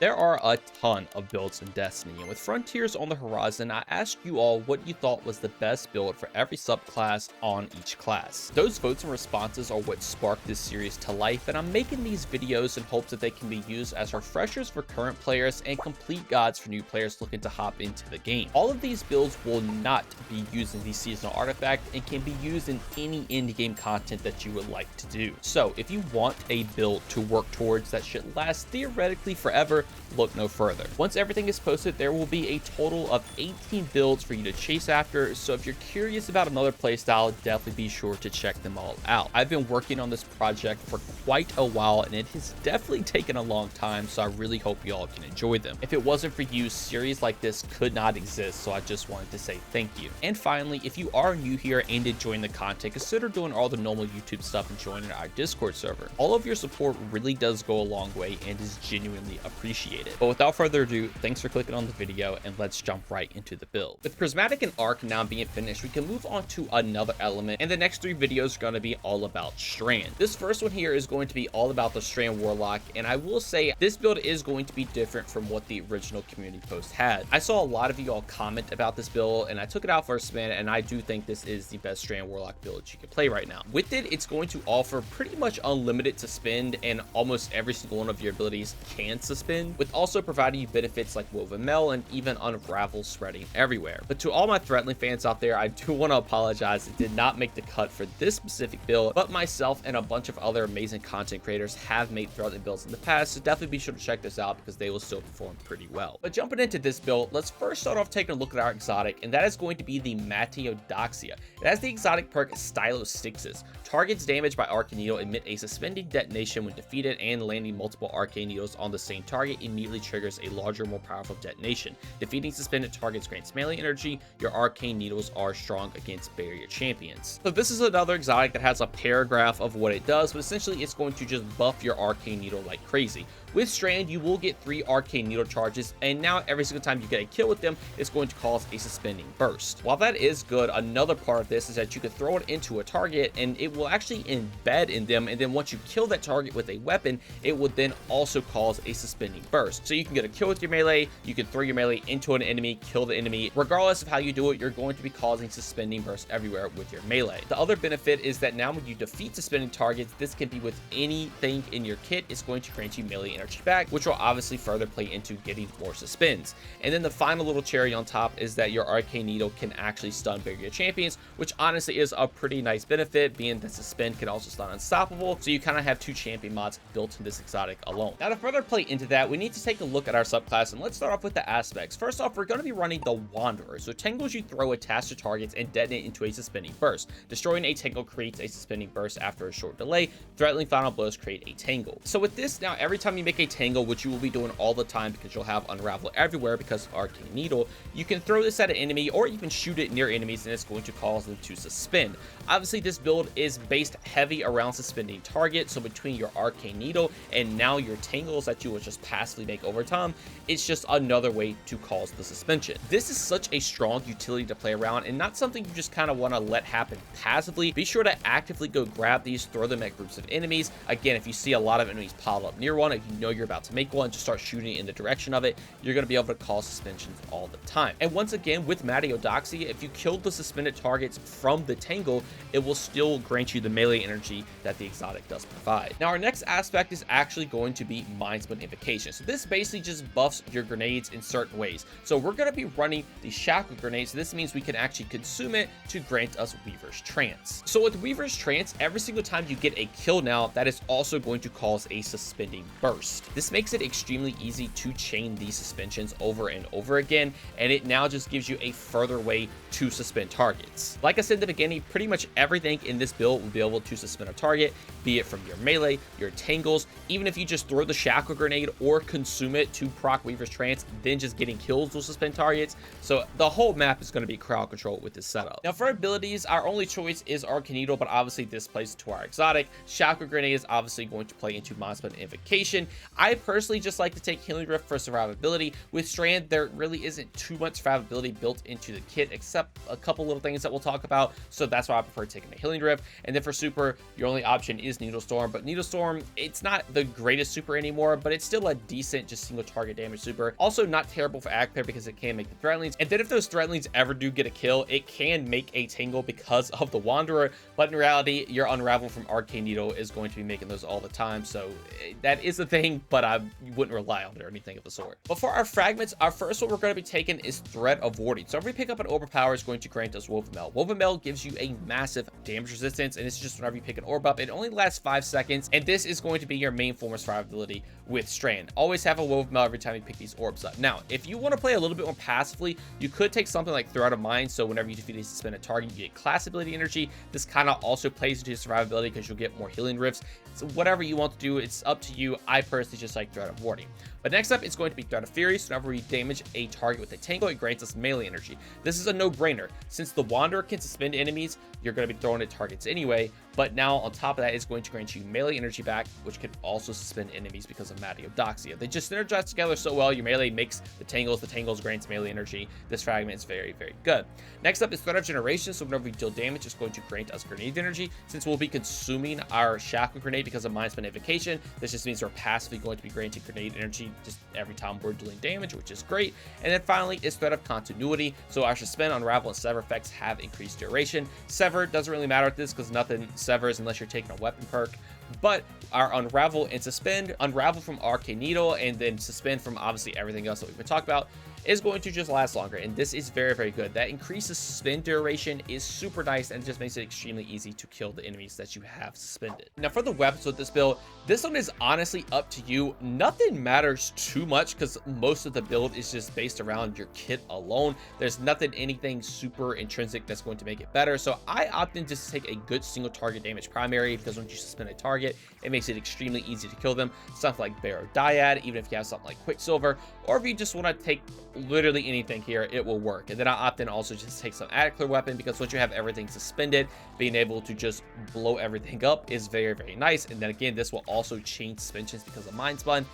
There are a ton of builds in Destiny, and with Frontiers on the horizon, I asked you all what you thought was the best build for every subclass on each class. Those votes and responses are what sparked this series to life, and I'm making these videos in hopes that they can be used as refreshers for current players and complete guides for new players looking to hop into the game. All of these builds will not be using the seasonal artifact and can be used in any endgame content that you would like to do. So if you want a build to work towards that should last theoretically forever, look no further. Once everything is posted, there will be a total of 18 builds for you to chase after, so if you're curious about another playstyle, definitely be sure to check them all out. I've been working on this project for quite a while, and it has definitely taken a long time, so I really hope you all can enjoy them. If it wasn't for you, series like this could not exist, so I just wanted to say thank you. And finally, if you are new here and enjoying the content, consider doing all the normal YouTube stuff and joining our Discord server. All of your support really does go a long way and is genuinely appreciated. But without further ado, thanks for clicking on the video, and let's jump right into the build. With Prismatic and Arc now being finished, we can move on to another element, and the next three videos are going to be all about Strand. This first one here is going to be all about the Strand Warlock, and I will say this build is going to be different from what the original community post had. I saw a lot of you all comment about this build, and I took it out for a spin, and I do think this is the best Strand Warlock build you can play right now. With it, it's going to offer pretty much unlimited suspend, and almost every single one of your abilities can suspend, with also providing you benefits like Woven Mail and even Unravel spreading everywhere. But to all my Threatling fans out there, I do want to apologize. It did not make the cut for this specific build, but myself and a bunch of other amazing content creators have made Threatling builds in the past, so definitely be sure to check this out because they will still perform pretty well. But jumping into this build, let's first start off taking a look at our exotic, and that is going to be the Matiodoxia. It has the exotic perk Stylostyxis. Targets damaged by Arcane Needle emit a suspending detonation when defeated, and landing multiple Arcane Needles on the same target immediately triggers a larger, more powerful detonation. Defeating suspended targets grants melee energy. Your Arcane Needles are strong against barrier champions. So this is another exotic that has a paragraph of what it does, but essentially it's going to just buff your Arcane Needle like crazy. With Strand, you will get 3 Arcane Needle charges, and now every single time you get a kill with them, it's going to cause a suspending burst. While that is good, another part of this is that you can throw it into a target, and it will actually embed in them, and then once you kill that target with a weapon, it would then also cause a suspending burst. So you can get a kill with your melee, you can throw your melee into an enemy, kill the enemy. Regardless of how you do it, you're going to be causing suspending bursts everywhere with your melee. The other benefit is that now when you defeat suspending targets, this can be with anything in your kit. It's going to grant you melee energy back, which will obviously further play into getting more suspends. And then the final little cherry on top is that your Arcane Needle can actually stun barrier champions, which honestly is a pretty nice benefit, being that suspend can also stun unstoppable, so you kind of have 2 champion mods built in this exotic alone. Now to further play into that, we need to take a look at our subclass, and let's start off with the aspects. First off, we're going to be running the Wanderer. So tangles you throw attach to targets and detonate into a suspending burst. Destroying a tangle creates a suspending burst after a short delay. Threatening final blows create a tangle. So with this, now every time you make a tangle, which you will be doing all the time because you'll have Unravel everywhere because of Arcane Needle, you can throw this at an enemy or you can shoot it near enemies, and it's going to cause them to suspend. Obviously, this build is based heavy around suspending targets, so between your Arcane Needle and now your tangles that you will just passively make over time, it's just another way to cause the suspension. This is such a strong utility to play around, and not something you just kind of want to let happen passively. Be sure to actively go grab these, throw them at groups of enemies. Again, if you see a lot of enemies pile up near one, if you know you're about to make one, just start shooting in the direction of it. You're going to be able to cause suspensions all the time. And once again, with Matiodoxia, if you killed the suspended targets from the tangle, it will still grant you the melee energy that the exotic does provide. Now, our next aspect is actually going to be Mindsplint Invocation. So this basically just buffs your grenades in certain ways. So we're going to be running the Shackle Grenade, so this means we can actually consume it to grant us Weaver's Trance. So with Weaver's Trance, every single time you get a kill now, that is also going to cause a suspending burst. This makes it extremely easy to chain these suspensions over and over again, and it now just gives you a further way to suspend targets. Like I said in the beginning, pretty much everything in this build will be able to suspend a target, be it from your melee, your tangles, even if you just throw the Shackle Grenade or consume it to proc Weaver's Trance, then just getting kills will suspend targets. So the whole map is going to be crowd control with this setup. Now for abilities, our only choice is Arcane Needle, but obviously this plays to our exotic. Shackle Grenade is obviously going to play into Mindsplint Invocation, I personally just like to take Healing Rift for survivability. With Strand, there really isn't too much survivability built into the kit, except a couple little things that we'll talk about, so that's why I prefer taking the Healing Rift. And then for super, your only option is Needle Storm, but Needle Storm, it's not the greatest super anymore, but it's still a decent just single target damage super. Also not terrible for ag player because it can make the threatlings, and then if those threatlings ever do get a kill, it can make a tingle because of the Wanderer, but in reality, your Unravel from Arcane Needle is going to be making those all the time, so that is the thing, but I wouldn't rely on it or anything of the sort. But for our fragments, our first one we're going to be taking is Thread of Warding. So every pick up an Orb Power is going to grant us Woven Mail. Woven Mail gives you a massive damage resistance, and it's just whenever you pick an orb up. It only lasts 5 seconds, and this is going to be your main form of survivability with Strand. Always have a Woven Mail every time you pick these orbs up. Now, if you want to play a little bit more passively, you could take something like Thread of Mind, so whenever you defeat a suspended target, you get class ability energy. This kind of also plays into your survivability because you'll get more healing rifts. So whatever you want to do, it's up to you. I personally just like Thread of Warding. But next up, it's going to be Thread of Fury. So whenever we damage a target with a tangle, it grants us melee energy. This is a no-brainer. Since the Wanderer can suspend enemies, you're going to be throwing at targets anyway. But now, on top of that, it's going to grant you melee energy back, which can also suspend enemies because of Matiodoxia. They just synergize together so well. Your melee makes the tangles grants melee energy. This fragment is very, very good. Next up is Thread of Generation. So whenever we deal damage, it's going to grant us grenade energy. Since we'll be consuming our Shackle Grenade because of Mind Spanification, this just means we're passively going to be granting grenade energy just every time we're dealing damage, which is great. And then finally is Thread of Continuity. So our Suspend, Unravel, and Sever effects have increased duration. Sever doesn't really matter at this because nothing severs unless you're taking a weapon perk. But our Unravel and Suspend, Unravel from Arcane Needle, and then Suspend from obviously everything else that we've been talking about, is going to just last longer, and this is very, very good. That increases suspend duration is super nice, and it just makes it extremely easy to kill the enemies that you have suspended. Now for the weapons with this build, this one is honestly up to you. Nothing matters too much because most of the build is just based around your kit alone. There's anything super intrinsic that's going to make it better, so I opt in just to take a good single target damage primary, because once you suspend a target, it makes it extremely easy to kill them. Stuff like Bear or Dyad, even if you have something like Quicksilver, or if you just want to take literally anything here, it will work. And then I opt in also just take some Clear weapon, because once you have everything suspended, being able to just blow everything up is very, very nice. And then again, this will also change suspensions because of Mind Spun.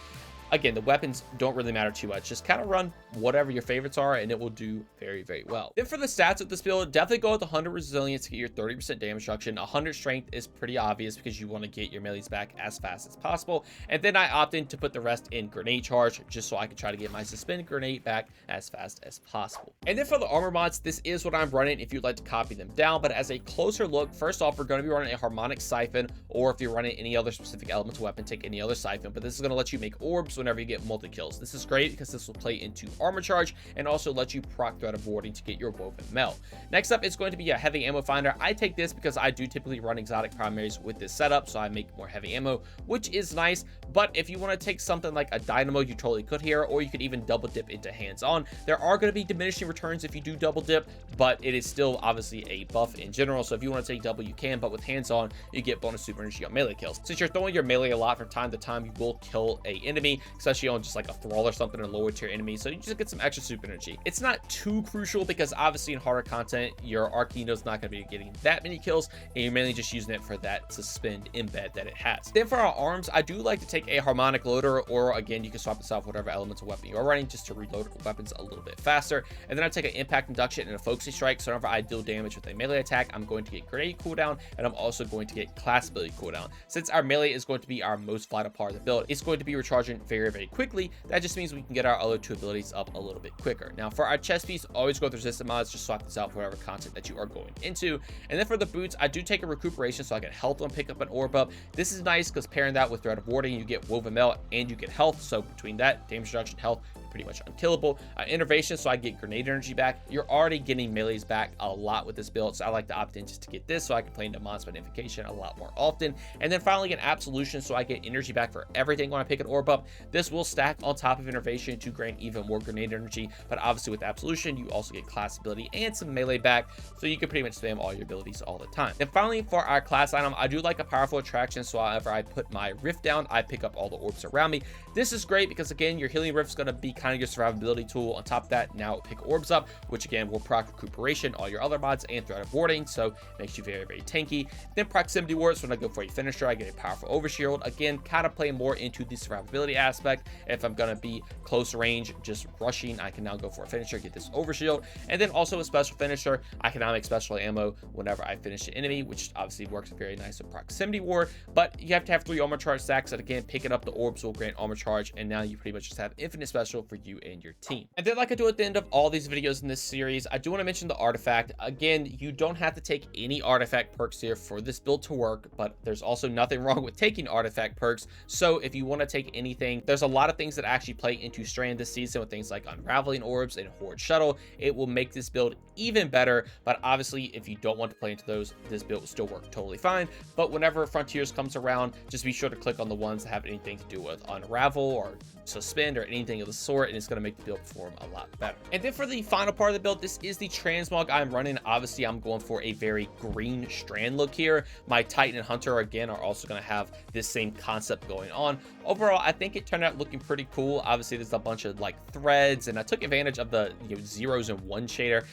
Again, the weapons don't really matter too much. Just kind of run whatever your favorites are, and it will do very, very well. Then for the stats of this build, definitely go with 100 resilience to get your 30% damage reduction. 100 strength is pretty obvious because you want to get your melees back as fast as possible. And then I opt in to put the rest in grenade charge, just so I can try to get my suspend grenade back as fast as possible. And then for the armor mods, this is what I'm running if you'd like to copy them down. But as a closer look, first off, we're going to be running a harmonic siphon, or if you're running any other specific elemental weapon, take any other siphon. But this is going to let you make orbs whenever you get multi kills. This is great because this will play into armor charge and also let you proc Thread of Warding to get your Woven Mail. Next up, it's going to be a heavy ammo finder. I take this because I do typically run exotic primaries with this setup, so I make more heavy ammo, which is nice. But if you want to take something like a dynamo, you totally could here, or you could even double dip into hands-on. There are going to be diminishing returns if you do double dip, but it is still obviously a buff in general. So if you want to take double, you can, but with hands-on, you get bonus super energy on melee kills. Since you're throwing your melee a lot from time to time, you will kill a enemy, especially on just like a thrall or something, or lower tier enemy, so you just get some extra super energy. It's not too crucial because obviously in harder content, your Arcane is not going to be getting that many kills, and you're mainly just using it for that suspend embed that it has. Then for our arms, I do like to take a harmonic loader, or again, you can swap this out with whatever elemental weapon you are running just to reload weapons a little bit faster. And then I take an impact induction and a focusing strike, so whenever I deal damage with a melee attack, I'm going to get grenade cooldown, and I'm also going to get class ability cooldown. Since our melee is going to be our most vital part of the build, it's going to be recharging very, very quickly. That just means we can get our other two abilities up a little bit quicker. Now for our chest piece, always go with resistant mods. Just swap this out for whatever content that you are going into. And then for the boots, I do take a recuperation so I can health them, pick up an orb up. This is nice because pairing that with Thread of Warding, you get Woven Mail and you get health. So between that, damage reduction, health, pretty much unkillable. Innervation, so I get grenade energy back. You're already getting melees back a lot with this build, so I like to opt in just to get this so I can play into Mind Spanification a lot more often. And then finally get Absolution, so I get energy back for everything when I pick an orb up. This will stack on top of Innervation to grant even more grenade energy, but obviously with Absolution, you also get class ability and some melee back, so you can pretty much spam all your abilities all the time. And finally, for our class item, I do like a powerful attraction, so whenever I put my rift down, I pick up all the orbs around me. This is great because again, your healing rift is going to be kind kind of your survivability tool. On top of that, now pick orbs up, which again will proc recuperation, all your other mods, and threat of warding, so makes you very, very tanky. Then proximity wards, when I go for a finisher, I get a powerful overshield. Again, kind of play more into the survivability aspect. If I'm going to be close range, just rushing, I can now go for a finisher, get this overshield. And then also a special finisher, I can now make special ammo whenever I finish an enemy, which obviously works very nice with proximity ward. But you have to have 3 armor charge stacks, and again, picking up the orbs will grant armor charge, and now you pretty much just have infinite special for you and your team. And then, like I do at the end of all these videos in this series, I do want to mention the artifact. Again, you don't have to take any artifact perks here for this build to work, but there's also nothing wrong with taking artifact perks. So if you want to take anything, there's a lot of things that actually play into Strand this season with things like unraveling orbs and horde shuttle. It will make this build even better, but obviously if you don't want to play into those, this build will still work totally fine. But whenever Frontiers comes around, just be sure to click on the ones that have anything to do with unravel or suspend or anything of the sort, and it's going to make the build perform a lot better. And then for the final part of the build, this is the transmog I'm running. Obviously I'm going for a very green Strand look here. My Titan and Hunter again are also going to have this same concept going on. Overall, I think it turned out looking pretty cool. Obviously there's a bunch of like threads, and I took advantage of the zeros and one shader.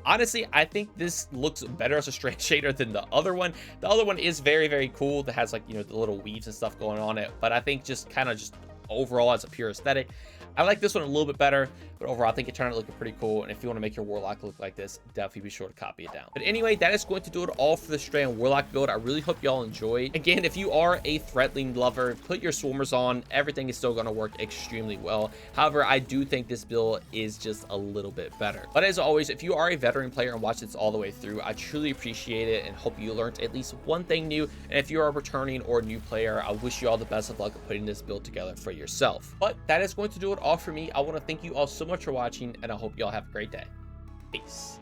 Honestly, I think this looks better as a Strand shader than the other one. The other one is very, very cool. That has like, the little weaves and stuff going on it. But I think just kind of just overall as a pure aesthetic, I like this one a little bit better, but overall I think it turned out looking pretty cool. And if you want to make your Warlock look like this, definitely be sure to copy it down. But anyway, that is going to do it all for the Strand Warlock build. I really hope y'all enjoyed. Again, if you are a Threatling lover, put your Swarmers on. Everything is still going to work extremely well. However, I do think this build is just a little bit better. But as always, if you are a veteran player and watch this all the way through, I truly appreciate it and hope you learned at least one thing new. And if you are a returning or new player, I wish you all the best of luck putting this build together for yourself. But that is going to do it all for me. I want to thank you all so much for watching, and I hope you all have a great day. Peace.